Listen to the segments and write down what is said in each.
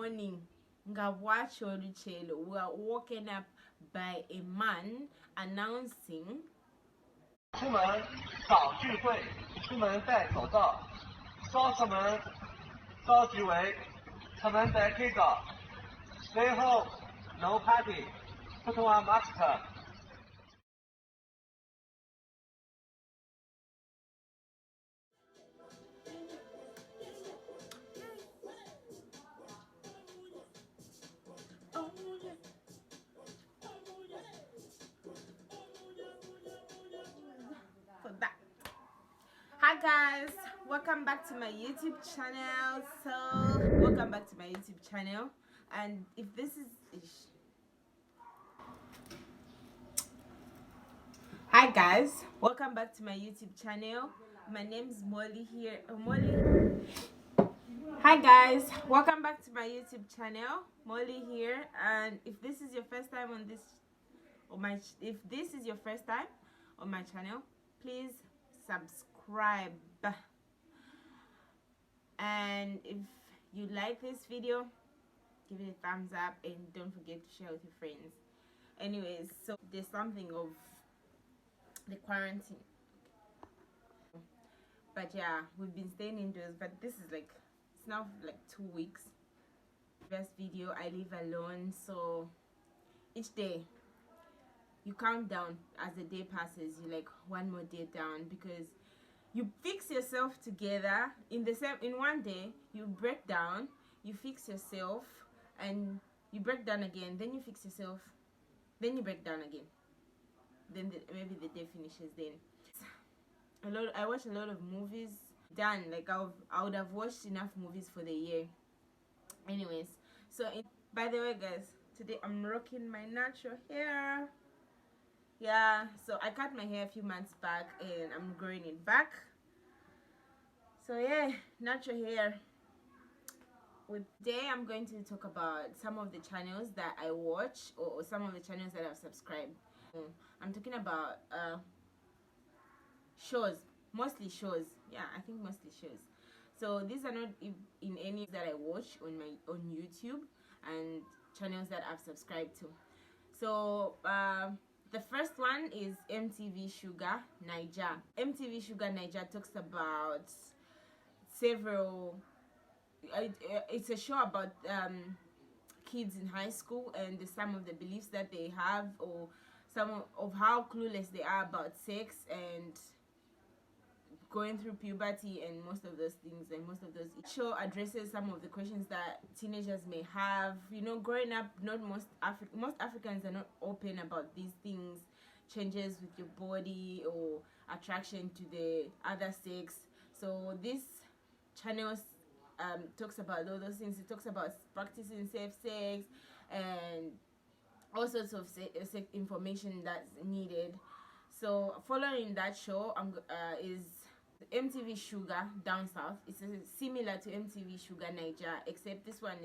morning, watch Oluchelo, we are woken up by a man announcing 出门早聚会，出门戴口罩，少出门早聚会，出门戴口罩。Stay home, no party. Put on a mask. for that. Hi guys, welcome back to my YouTube channel. Welcome back to my YouTube channel. And if this is Hi guys, welcome back to my YouTube channel. My name's Molly here. Molly. Hi guys, welcome back to my YouTube channel. Molly here. And if this is your first time on this if this is your first time on my channel, please subscribe. And if you like this video, give it a thumbs up and don't forget to share with your friends. Anyways, so there's something of the quarantine, but yeah, we've been staying indoors, but this is like, it's now like 2 weeks. First video, I live alone, so each day you count down. As the day passes, you like one more day down, because you fix yourself together in one day. You break down, you fix yourself, and you break down again, then you fix yourself, then you break down again, then maybe the day finishes. Then I watch a lot of movies. Done, like I would have watched enough movies for the year. Anyways, so by the way guys, today I'm rocking my natural hair. Yeah, so I cut my hair a few months back and I'm growing it back. So yeah, natural hair. Today I'm going to talk about some of the channels that I watch, or some of the channels that I've subscribed. I'm talking about shows, mostly shows. Yeah, I think mostly shows. So these are not in any that I watch on YouTube, and channels that I've subscribed to. So the first one is MTV Shuga Naija. MTV Shuga Naija talks about several. It's a show about kids in high school and some of the beliefs that they have, or some of how clueless they are about sex and going through puberty and most of those things. And most of those show addresses some of the questions that teenagers may have. You know, growing up, not most Africans are not open about these things, changes with your body or attraction to the other sex. So this channel talks about all those things. It talks about practicing safe sex and all sorts of sex information that's needed. So following that show is MTV Shuga Down South. It's similar to MTV Shuga Naija, except this one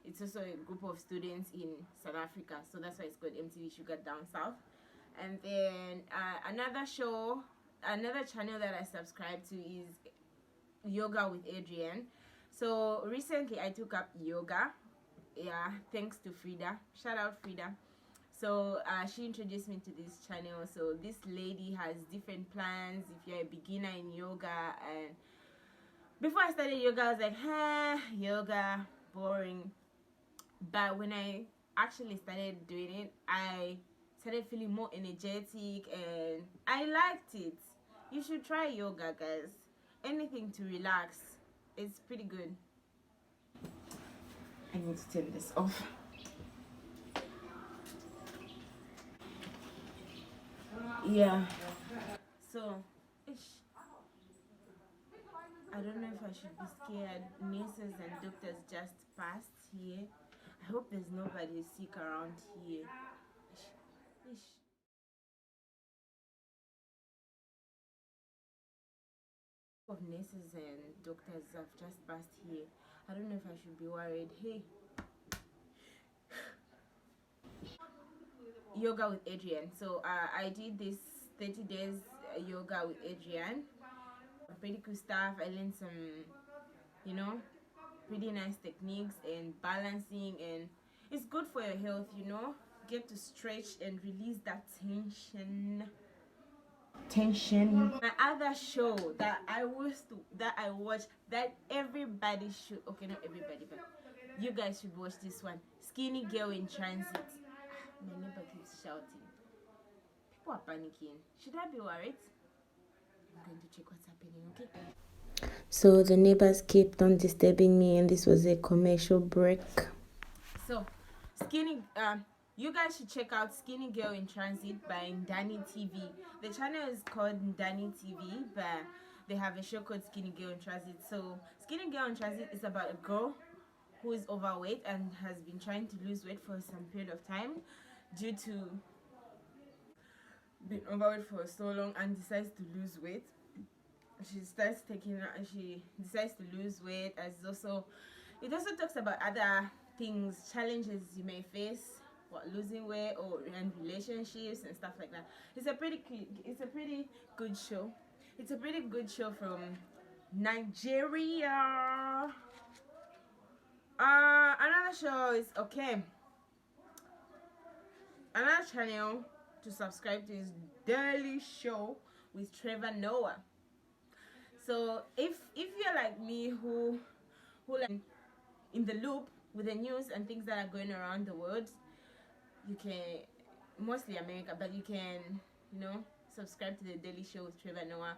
it's also a group of students in South Africa, so that's why it's called MTV Shuga Down South. And then another channel that I subscribe to is Yoga with Adrienne. So recently I took up yoga, yeah, thanks to Frida. Shout out Frida. So she introduced me to this channel. So this lady has different plans if you're a beginner in yoga. And before I started yoga, I was like, yoga, boring. But when I actually started doing it, I started feeling more energetic and I liked it. You should try yoga, guys. Anything to relax. It's pretty good. I need to turn this off. Yeah. So, I don't know if I should be scared. Nurses and doctors just passed here. I hope there's nobody sick around here. Of nurses and doctors have just passed here. I don't know if I should be worried. Hey. Yoga with Adrienne. So I did this 30 days yoga with Adrienne. Pretty cool stuff. I learned some, you know, pretty nice techniques and balancing, and it's good for your health, you know. Get to stretch and release that tension. My other show that I watch that everybody should, okay, not everybody, but you guys should watch this one, Skinny Girl in Transit. My neighbor keeps shouting. People are panicking. Should I be worried? I'm going to check what's happening, okay? So the neighbors kept on disturbing me, and this was a commercial break. So you guys should check out Skinny Girl in Transit by Ndani TV. The channel is called Ndani TV, but they have a show called Skinny Girl in Transit. So Skinny Girl in Transit is about a girl who is overweight and has been trying to lose weight for some period of time due to being overweight for so long, and decides to lose weight. She decides to lose weight. It also talks about other things, challenges you may face while losing weight or in relationships and stuff like that. It's a pretty good show. It's a pretty good show from Nigeria. Another show is another channel to subscribe to is Daily Show with Trevor Noah. So if you're like me who like in the loop with the news and things that are going around the world, you can, mostly America, but you can, you know, subscribe to the Daily Show with Trevor Noah.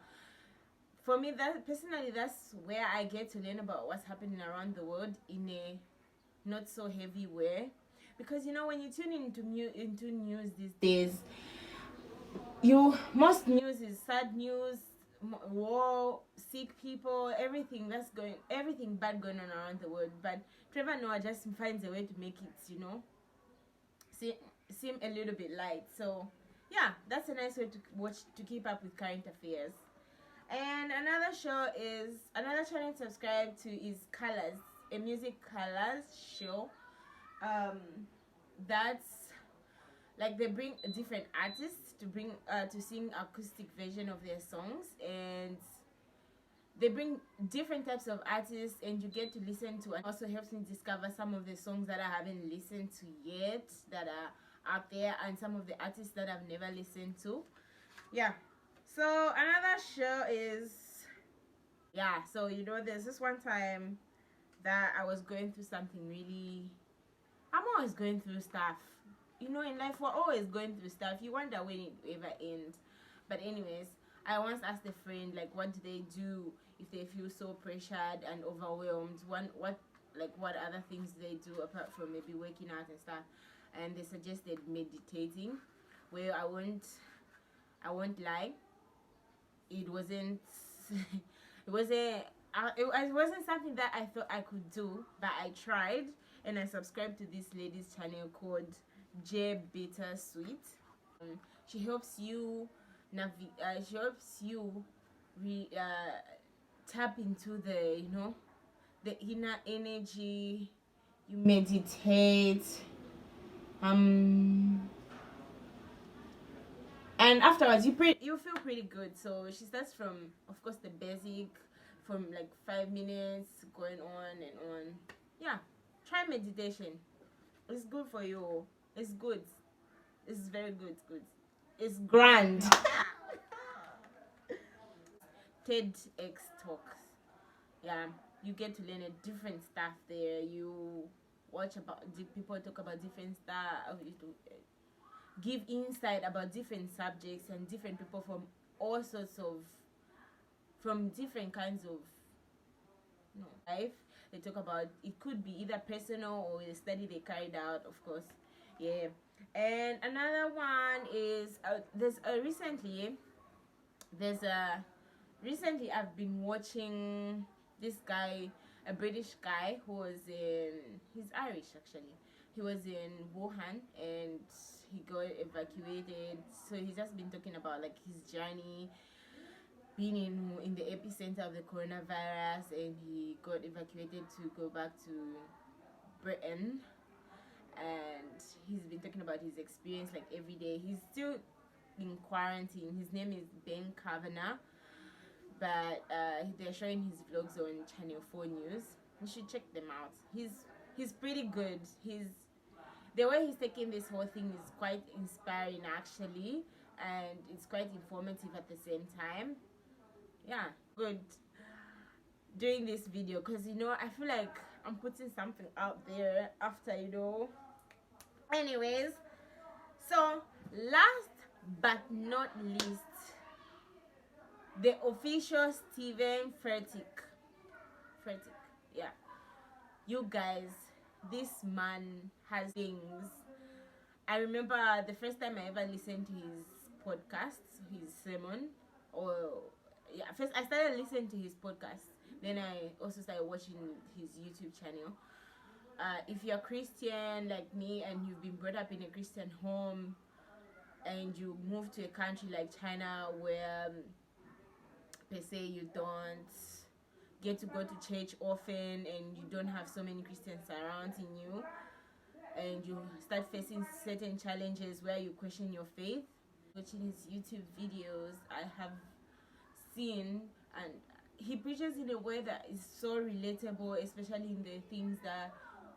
For me, that's where I get to learn about what's happening around the world in a not so heavy way, because you know when you tune into news these days, most news is sad news, war, sick people, everything bad going on around the world. But Trevor Noah just finds a way to make it, you know, seem a little bit light. So yeah, that's a nice way to watch, to keep up with current affairs. And another channel to subscribe to is Colors, a music colors show. That's like they bring different artists to sing acoustic version of their songs, and they bring different types of artists, and you get to listen to, and also helps me discover some of the songs that I haven't listened to yet that are out there, and some of the artists that I've never listened to. Yeah. So another show is, so you know, there's this one time that I was going through something really, I'm always going through stuff, you know, in life we're always going through stuff. You wonder when it will ever end. But anyways, I once asked a friend, like, what do they do if they feel so pressured and overwhelmed? What other things do they do apart from maybe waking out and stuff? And they suggested meditating. Well, I won't lie, it wasn't it wasn't something that I thought I could do, but I tried, and I subscribed to this lady's channel called J Bittersweet. She helps you tap into the, you know, the inner energy. You meditate, and afterwards you feel pretty good. So she starts from, of course, the basic, from like 5 minutes going on and on. Yeah, try meditation. It's good for you. It's good. It's very good. It's grand. TEDx talks. Yeah, you get to learn a different stuff there. You watch about people talk about different stuff. You give insight about different subjects and different people from all sorts of, from different kinds of, you know, life. They talk about, it could be either personal or a study they carried out, of course. Yeah. And another one is recently I've been watching this guy, a British guy who was he's Irish actually. He was in Wuhan and he got evacuated. So he's just been talking about like his journey being in the epicenter of the coronavirus, and he got evacuated to go back to Britain. And he's been talking about his experience like every day. He's still in quarantine. His name is Ben Kavanagh, but they're showing his vlogs on Channel 4 News. You should check them out. He's pretty good. The way he's taking this whole thing is quite inspiring actually, and it's quite informative at the same time. Yeah, good doing this video, because I feel like I'm putting something out there after anyways. So last but not least, the official Steven Furtick. Yeah, you guys, this man has things. I remember the first time I ever listened to his podcast, his sermon, or yeah, first I started listening to his podcast. Then I also started watching his YouTube channel. If you're Christian like me and you've been brought up in a Christian home, and you move to a country like China where per se you don't get to go to church often, and you don't have so many Christians surrounding you, and you start facing certain challenges where you question your faith, watching his YouTube videos, I have seen, and he preaches in a way that is so relatable, especially in the things that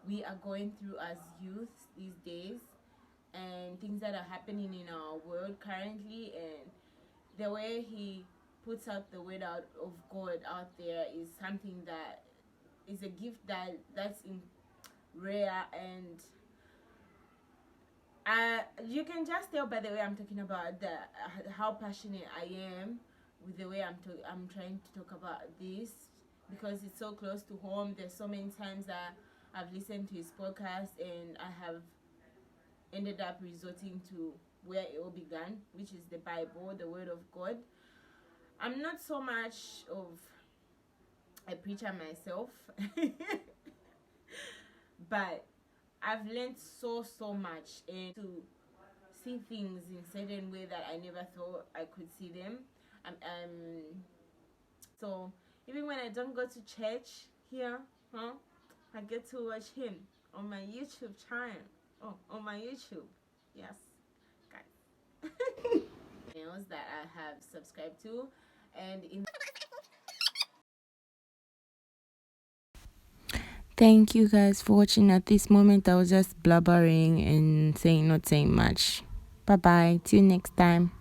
we are going through as youth these days, and things that are happening in our world currently. And the way he puts out the word out of God out there is something that is a gift that's rare. And you can just tell by the way I'm talking about how passionate I am with the way I'm trying to talk about this, because it's so close to home. There's so many times that I've listened to his podcast and I have ended up resorting to where it all began, which is the Bible, the Word of God. I'm not so much of a preacher myself, but I've learned so much, and to see things in certain way that I never thought I could see them. So even when I don't go to church here, I get to watch him on my YouTube channel. Oh, on my YouTube, yes, guys. Channels that I have subscribed to, and in. Thank you guys for watching. At this moment I was just blubbering and not saying much. Bye bye, till next time.